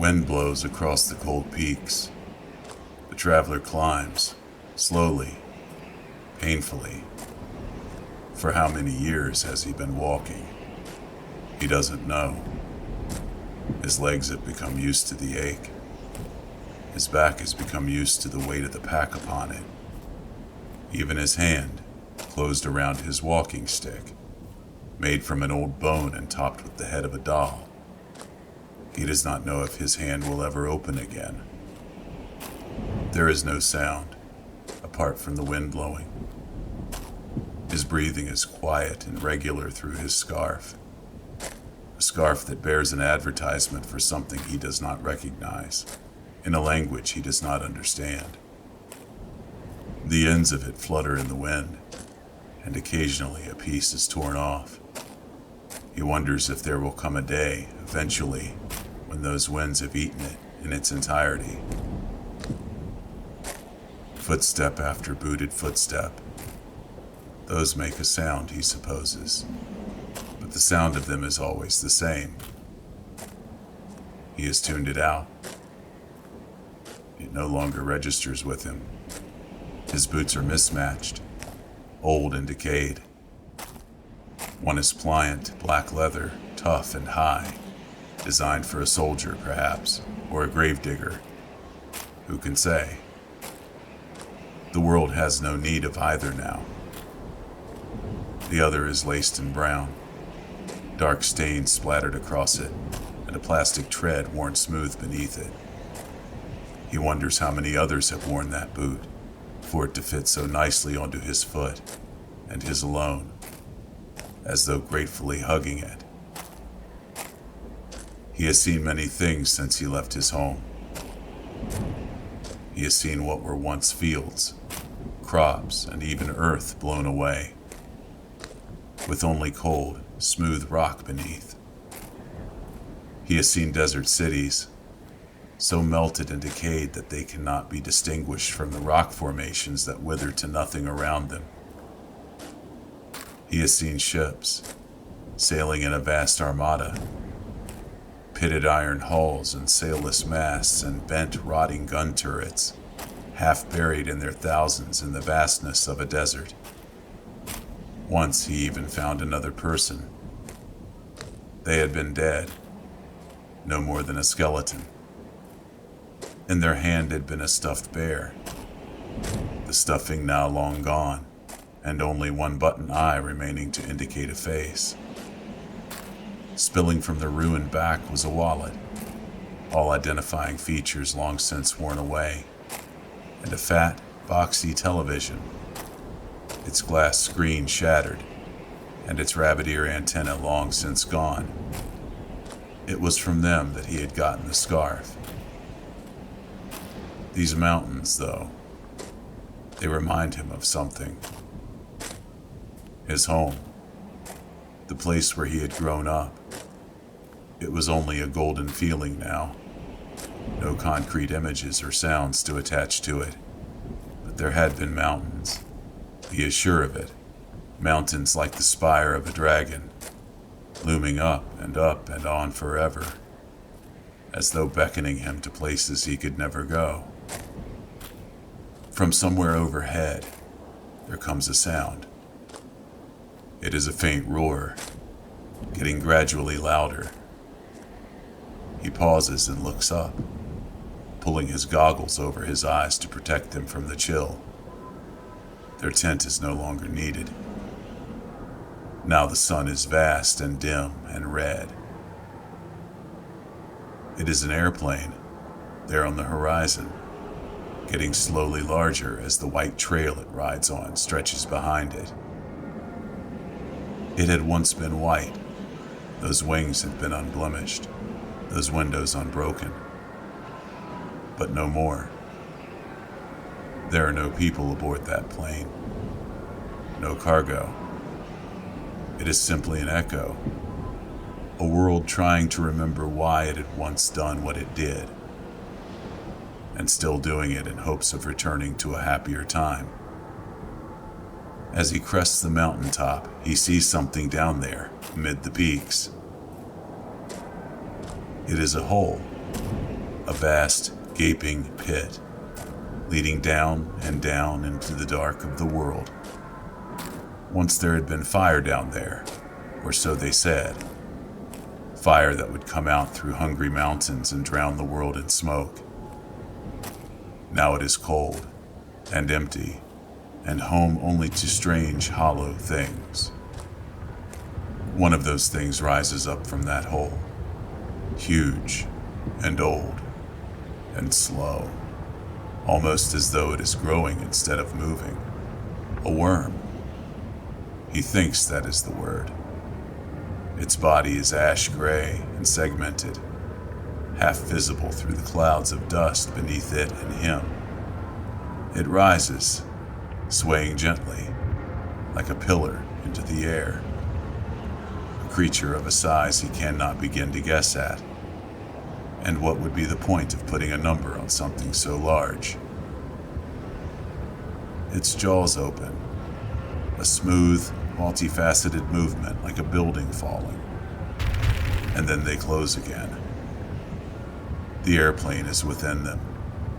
Wind blows across the cold peaks. The traveler climbs, slowly, painfully. For how many years has he been walking? He doesn't know. His legs have become used to the ache. His back has become used to the weight of the pack upon it. Even his hand, closed around his walking stick, made from an old bone and topped with the head of a doll. He does not know if his hand will ever open again. There is no sound, apart from the wind blowing. His breathing is quiet and regular through his scarf. A scarf that bears an advertisement for something he does not recognize, in a language he does not understand. The ends of it flutter in the wind, and occasionally a piece is torn off. He wonders if there will come a day, eventually, when those winds have eaten it in its entirety. Footstep after booted footstep. Those make a sound, he supposes, but the sound of them is always the same. He has tuned it out. It no longer registers with him. His boots are mismatched, old and decayed. One is pliant, black leather, tough and high, designed for a soldier, perhaps, or a gravedigger. Who can say? The world has no need of either now. The other is laced in brown, dark stains splattered across it, and a plastic tread worn smooth beneath it. He wonders how many others have worn that boot, for it to fit so nicely onto his foot, and his alone, as though gratefully hugging it. He has seen many things since he left his home. He has seen what were once fields, crops, and even earth blown away, with only cold, smooth rock beneath. He has seen desert cities, so melted and decayed that they cannot be distinguished from the rock formations that wither to nothing around them. He has seen ships, sailing in a vast armada, pitted iron hulls and sailless masts and bent, rotting gun turrets, half buried in their thousands in the vastness of a desert. Once he even found another person. They had been dead, no more than a skeleton. In their hand had been a stuffed bear, the stuffing now long gone, and only one button eye remaining to indicate a face. Spilling from the ruined back was a wallet, all identifying features long since worn away, and a fat, boxy television, its glass screen shattered, and its rabbit ear antenna long since gone. It was from them that he had gotten the scarf. These mountains, though, they remind him of something. His home, the place where he had grown up. It was only a golden feeling now. No concrete images or sounds to attach to it. But there had been mountains. He is sure of it. Mountains like the spire of a dragon, looming up and on forever, as though beckoning him to places he could never go. From somewhere overhead, there comes a sound. It is a faint roar, getting gradually louder. He pauses and looks up, pulling his goggles over his eyes to protect them from the chill. Their tent is no longer needed. Now the sun is vast and dim and red. It is an airplane, there on the horizon, getting slowly larger as the white trail it rides on stretches behind it. It had once been white. Those wings had been unblemished, those windows unbroken. But no more. There are no people aboard that plane. No cargo. It is simply an echo. A world trying to remember why it had once done what it did, and still doing it in hopes of returning to a happier time. As he crests the mountaintop, he sees something down there, amid the peaks. It is a hole, a vast, gaping pit, leading down and down into the dark of the world. Once there had been fire down there, or so they said. Fire that would come out through hungry mountains and drown the world in smoke. Now it is cold and empty, and home only to strange, hollow things. One of those things rises up from that hole, huge and old and slow, almost as though it is growing instead of moving. A worm. He thinks that is the word. Its body is ash gray and segmented, half visible through the clouds of dust beneath it and him. It rises, swaying gently, like a pillar into the air. A creature of a size he cannot begin to guess at. And what would be the point of putting a number on something so large? Its jaws open, a smooth, multifaceted movement like a building falling, and then they close again. The airplane is within them,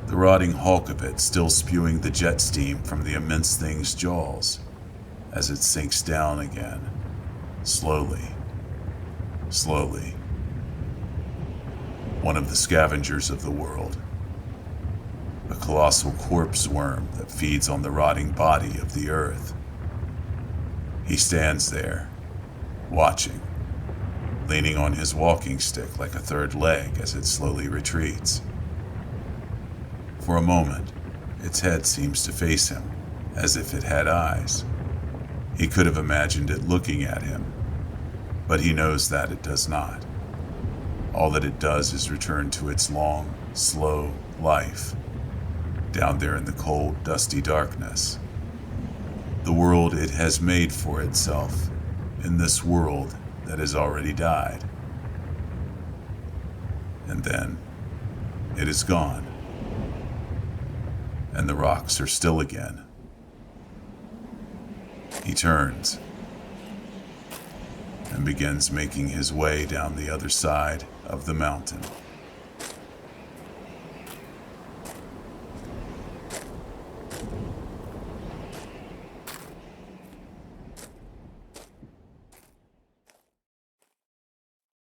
the rotting hulk of it still spewing the jet steam from the immense thing's jaws as it sinks down again, slowly, slowly. One of the scavengers of the world, a colossal corpse worm that feeds on the rotting body of the earth. He stands there, watching, leaning on his walking stick like a third leg as it slowly retreats. For a moment, its head seems to face him, as if it had eyes. He could have imagined it looking at him, but he knows that it does not. All that it does is return to its long, slow life, down there in the cold, dusty darkness. The world it has made for itself in this world that has already died. And then it is gone, and the rocks are still again. He turns and begins making his way down the other side of the mountain.